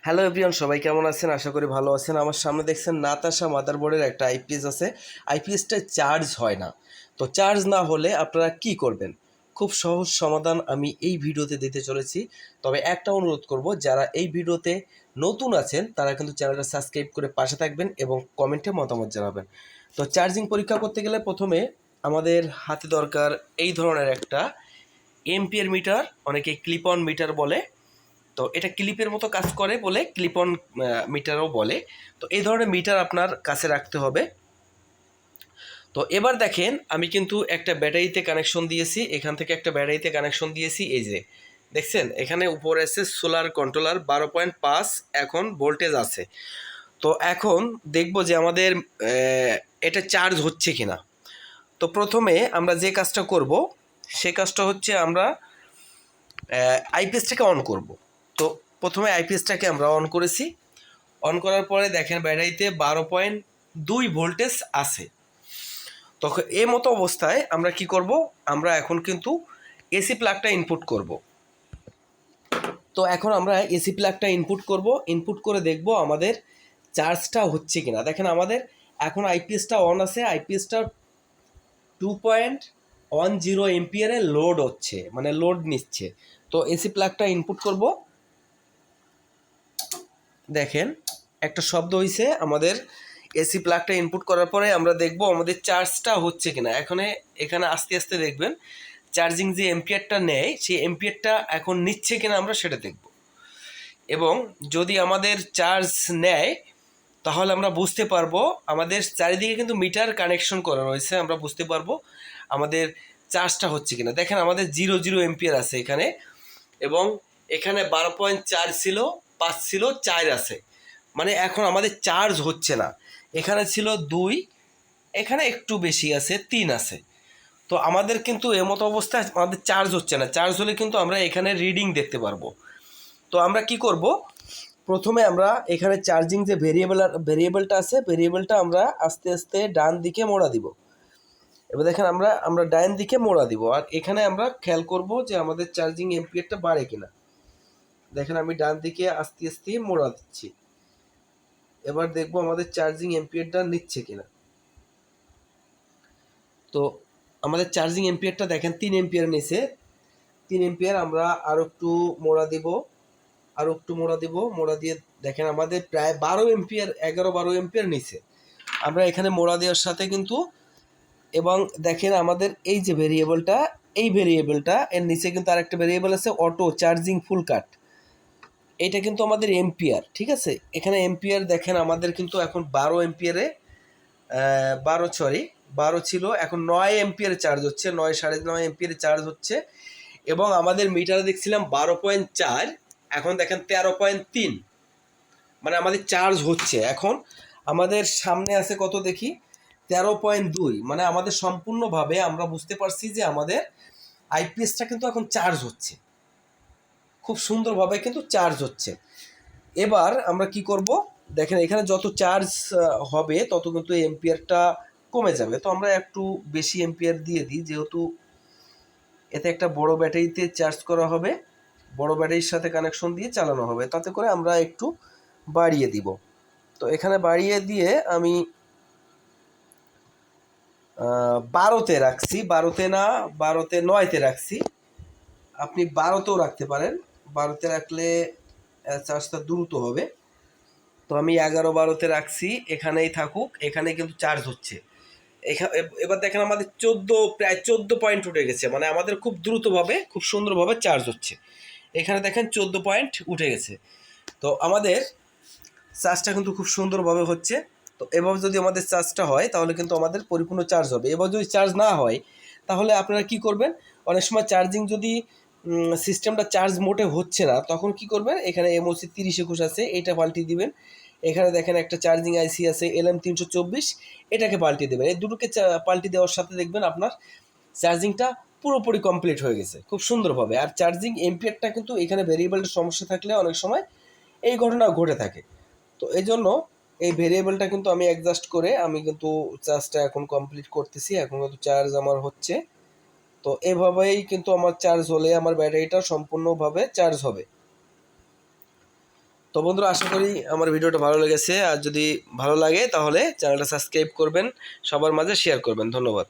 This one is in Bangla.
হ্যালো এভরিওয়ান, সবাই কেমন আছেন? আশা করি ভালো আছেন। আমার সামনে দেখছেন নাতাশা মাদারবোর্ডের একটা আইপিএস আছে। আইপিএসটা চার্জ হয় না। তো চার্জ না হলে আপনারা কি করবেন? খুব সহজ সমাধান আমি এই ভিডিওতে দিতে চলেছি। তবে একটা অনুরোধ করব, যারা এই ভিডিওতে নতুন আছেন তারা কিন্তু চ্যানেলটা সাবস্ক্রাইব করে পাশে থাকবেন এবং কমেন্টে মতামত জানাবেন। তো চার্জিং পরীক্ষা করতে গেলে প্রথমে আমাদের হাতে দরকার এই ধরনের একটা এম্পিয়ার মিটার, অনেকে ক্লিপ অন মিটার বলে। তো এটা ক্লিপের মতো কাজ করে বলে ক্লিপ অন মিটারও বলে। তো এই ধরনের মিটার আপনার কাছে রাখতে হবে। তো এবার দেখেন, আমি কিন্তু একটা ব্যাটারিতে কানেকশন দিয়েছি, এখান থেকে একটা ব্যাটারিতে কানেকশন দিয়েছি। এই যে দেখছেন, এখানে উপরে আছে সোলার কন্ট্রোলার 12.5 এখন ভোল্টেজ আছে। তো এখন দেখব যে আমাদের এটা চার্জ হচ্ছে কিনা। তো প্রথমে আমরা যে কাজটা করব সে কাজটা হচ্ছে আমরা আইপিএসটাকে অন করব। তো প্রথমে আইপিএসটাকে আমরা অন করেছি। অন করার পরে দেখেন ব্যাটারিতে 12.2 ভোল্টেজ আছে। তখন এই মতো অবস্থায় আমরা কি করব, আমরা এখন কিন্তু এসি প্লাগটা ইনপুট করব। তো এখন আমরা এসি প্লাগটা ইনপুট করব। ইনপুট করে দেখব আমাদের চার্জটা হচ্ছে কিনা। দেখেন আমাদের এখন আইপিএসটা অন আছে। আইপিএসটা 2.10 এম্পিয়ারে লোড হচ্ছে, মানে লোড নিচ্ছে। তো এসি প্লাগটা ইনপুট করব। দেখেন একটা শব্দ হয়েছে। আমাদের এসি প্লাগটা ইনপুট করার পরে আমরা দেখব আমাদের চার্জটা হচ্ছে কিনা। এখানে আস্তে আস্তে দেখবেন চার্জিং যে এম্পিয়ারটা নেয় সেই এম্পিয়ারটা এখন নিচ্ছে কিনা আমরা সেটা দেখব। এবং যদি আমাদের চার্জ নেয় তাহলে আমরা বুঝতে পারবো, আমাদের চারিদিকে কিন্তু মিটার কানেকশন করা রয়েছে, আমরা বুঝতে পারবো আমাদের চার্জটা হচ্ছে কিনা। দেখেন আমাদের 0 এম্পিয়ার আছে এখানে, এবং এখানে 12.4 ছিল, 5 ছিল, 4 আছে। মানে এখন আমাদের চার্জ হচ্ছে না। এখানে ছিল 2, এখানে একটু বেশি আছে, 3 আছে। তো আমাদের কিন্তু এমতো অবস্থায় আমাদের চার্জ হচ্ছে না। চার্জ হলে কিন্তু আমরা এখানে রিডিং দেখতে পারবো। তো আমরা কি করব, প্রথমে আমরা এখানে চার্জিং যে ভেরিয়েবলটা আছে, ভেরিয়েবলটা আমরা আস্তে আস্তে ডান দিকে মোড়া দিব। এবার দেখেন আমরা ডান দিকে মোড়া দিব, আর এখানে আমরা খেয়াল করব যে আমাদের চার্জিং এম্পিয়ারটা বাড়ে কিনা। দেখেন আমি ডান দিকে আস্তে আস্তে মোড়া দিচ্ছি। এবার দেখবো আমাদের চার্জিং এম্পিয়ারটা নিচ্ছে কিনা। তো আমাদের চার্জিং এম্পিয়ারটা দেখেন 3 এম্পিয়ার নিছে। 3 এম্পিয়ার আমরা আরও একটু মোড়া দিব, আরও একটু মোড়া দিব। মোড়া দিয়ে দেখেন আমাদের প্রায় 12 এম্পিয়ার, 11-12 এম্পিয়ার নিছে আমরা এখানে মোড়া দেওয়ার সাথে কিন্তু। এবং দেখেন আমাদের এই যে ভেরিয়েবলটা, এই ভেরিয়েবলটা এর নিচে কিন্তু আরেকটা ভেরিয়েবল আছে, অটো চার্জিং ফুল কাট। এটা কিন্তু আমাদের এম্পিয়ার, ঠিক আছে। এখানে এম্পিয়ার দেখেন আমাদের কিন্তু এখন 12 এম্পিয়ারে 12 ছিল, এখন 9 এম্পিয়ারে চার্জ হচ্ছে, 9-9.5 এম্পিয়ারে চার্জ হচ্ছে। এবং আমাদের মিটারে দেখছিলাম 12.4, এখন দেখেন 13.3, মানে আমাদের চার্জ হচ্ছে। এখন আমাদের সামনে আছে কত দেখি, 13.2, মানে আমাদের সম্পূর্ণভাবে আমরা বুঝতে পারছি যে আমাদের আইপিএসটা কিন্তু এখন চার্জ হচ্ছে, খুব সুন্দরভাবে কিন্তু চার্জ হচ্ছে। এবার আমরা কি করব, দেখেন এখানে যত চার্জ হবে তত কিন্তু এম্পিয়ারটা কমে যাবে। তো আমরা একটু বেশি এম্পিয়ার দিয়ে দিই, যেহেতু এতে একটা বড় ব্যাটারিতে চার্জ করা হবে, বড় ব্যাটারির সাথে কানেকশন দিয়ে চালানো হবে, তাতে করে আমরা একটু বাড়িয়ে দিব। তো এখানে বাড়িয়ে দিয়ে আমি 12তে রাখছি, 12তে না, 12তে 9তে রাখছি। আপনি 12তেও রাখতে পারেন, 12তে রাখলে চার্জটা দ্রুত হবে। তো আমি 11-12তে রাখছি, এখানেই থাকুক, এখানে কিন্তু চার্জ হচ্ছে। এবার দেখেন আমাদের প্রায় 14 পয়েন্ট উঠে গেছে, মানে আমাদের খুব দ্রুতভাবে খুব সুন্দরভাবে চার্জ হচ্ছে। এখানে দেখেন 14 পয়েন্ট উঠে গেছে। তো আমাদের চার্জটা কিন্তু খুব সুন্দরভাবে হচ্ছে। তো এভাবে যদি আমাদের চার্জটা হয় তাহলে কিন্তু আমাদের পরিপূর্ণ চার্জ হবে। এবার যদি চার্জ না হয় তাহলে আপনারা কি করবেন, অনেক সময় চার্জিং যদি সিস্টেমটা চার্জ মোটে হচ্ছে না, তখন কি করবেন, এখানে এমওসি 3021 আছে, এটা পাল্টিয়ে দিবেন। এখানে দেখেন একটা চার্জিং আইসি আছে LM324, এটাকে পাল্টিয়ে দেবেন। এই দুটোকে পাল্টি দেওয়ার সাথে দেখবেন আপনার চার্জিংটা পুরোপুরি কমপ্লিট হয়ে গেছে খুব সুন্দরভাবে। আর চার্জিং এম্পিয়ারটা কিন্তু এখানে ভেরিয়েবলটা সমস্যা থাকলে অনেক সময় এই ঘটনা ঘটে থাকে। তো এই জন্য এই ভেরিয়েবলটা কিন্তু আমি অ্যাডজাস্ট করে আমি কিন্তু চার্জটা এখন কমপ্লিট করতেছি। এখন কিন্তু চার্জ আমার হচ্ছে। তো এভাবেই কিন্তু আমার চার্জ হলে আমার ব্যাটারিটা সম্পূর্ণভাবে চার্জ হবে। তো বন্ধুরা, আশা করি আমার ভিডিওটা ভালো লেগেছে। আর যদি ভালো লাগে তাহলে চ্যানেলটা সাবস্ক্রাইব করবেন, সবার মাঝে শেয়ার করবেন। ধন্যবাদ।